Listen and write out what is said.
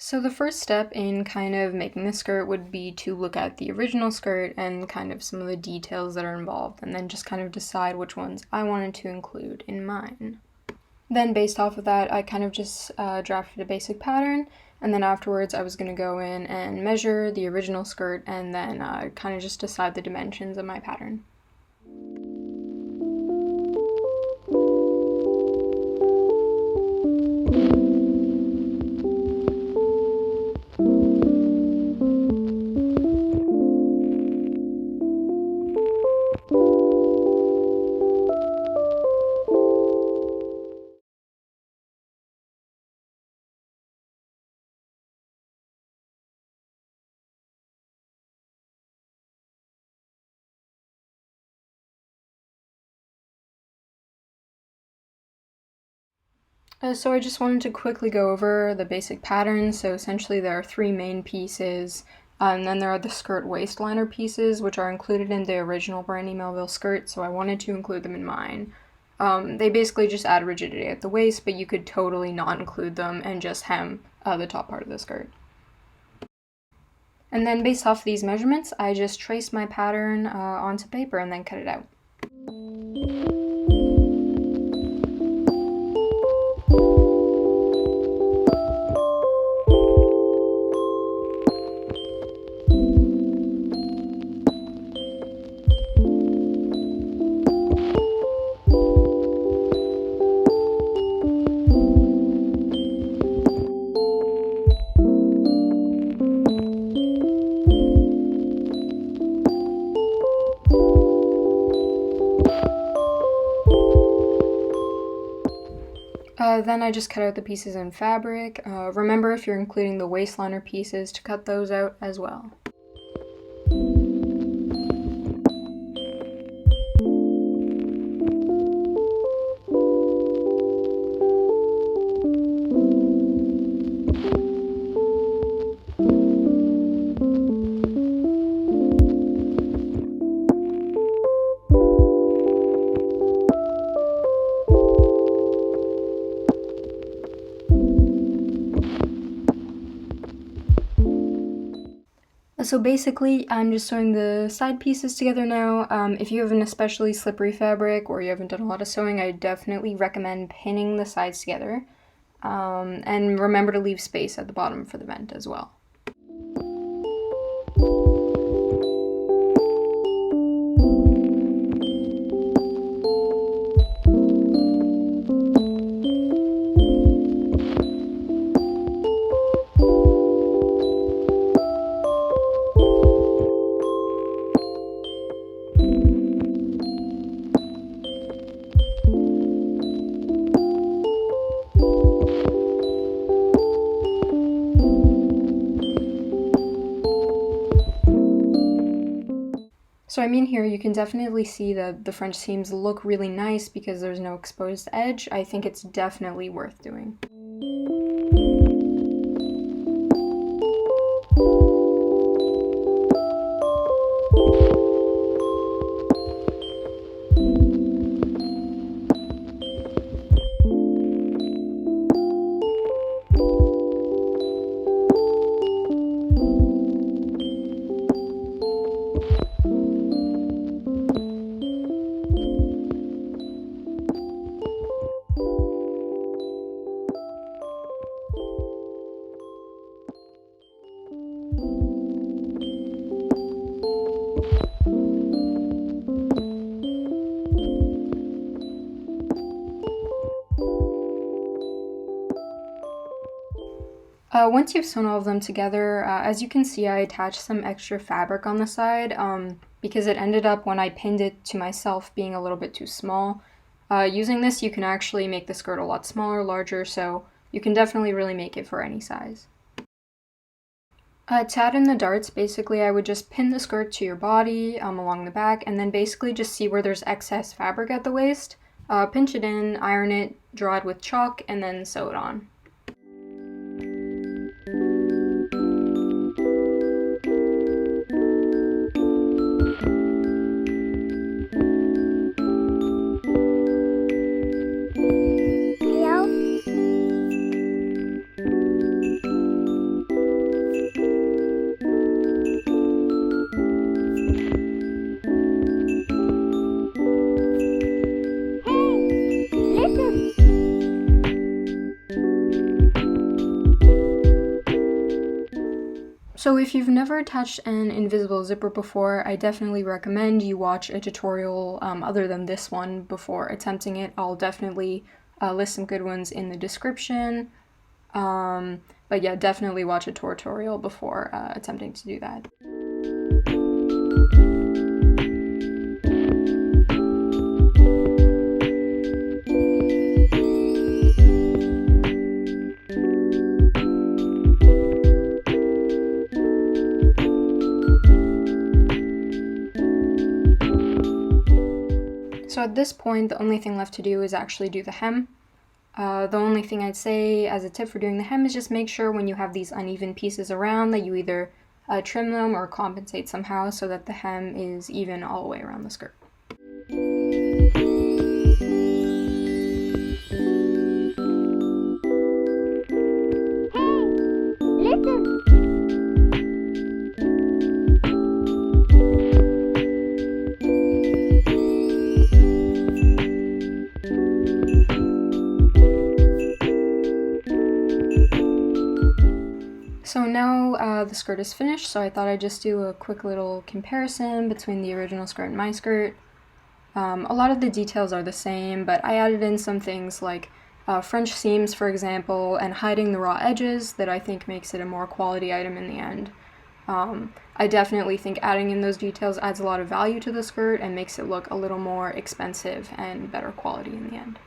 So the first step in kind of making the skirt would be to look at the original skirt and kind of some of the details that are involved, and then just kind of decide which ones I wanted to include in mine. Then based off of that, I kind of just drafted a basic pattern, and then afterwards I was going to go in and measure the original skirt and then kind of just decide the dimensions of my pattern. So I just wanted to quickly go over the basic pattern. So essentially there are three main pieces, and then there are the skirt waistliner pieces, which are included in the original Brandy Melville skirt, so I wanted to include them in mine. They basically just add rigidity at the waist, but you could totally not include them and just hem the top part of the skirt. And then based off these measurements, I just traced my pattern onto paper and then cut it out. Then I just cut out the pieces in fabric. Remember, if you're including the waistliner pieces, to cut those out as well. So basically, I'm just sewing the side pieces together now. If you have an especially slippery fabric or you haven't done a lot of sewing, I definitely recommend pinning the sides together. And remember to leave space at the bottom for the vent as well. So I mean here you can definitely see that the French seams look really nice because there's no exposed edge. I think it's definitely worth doing. Once you've sewn all of them together, as you can see, I attached some extra fabric on the side because it ended up, when I pinned it to myself, being a little bit too small. Using this, you can actually make the skirt a lot smaller, larger, so you can definitely really make it for any size. To add in the darts, basically I would just pin the skirt to your body along the back, and then basically just see where there's excess fabric at the waist, pinch it in, iron it, draw it with chalk, and then sew it on. So if you've never attached an invisible zipper before, I definitely recommend you watch a tutorial other than this one before attempting it. I'll definitely list some good ones in the description. But yeah, definitely watch a tutorial before attempting to do that. So at this point, the only thing left to do is actually do the hem. The only thing I'd say as a tip for doing the hem is just make sure when you have these uneven pieces around that you either trim them or compensate somehow so that the hem is even all the way around the skirt. So now the skirt is finished, so I thought I'd just do a quick little comparison between the original skirt and my skirt. A lot of the details are the same, but I added in some things like French seams, for example, and hiding the raw edges that I think makes it a more quality item in the end. I definitely think adding in those details adds a lot of value to the skirt and makes it look a little more expensive and better quality in the end.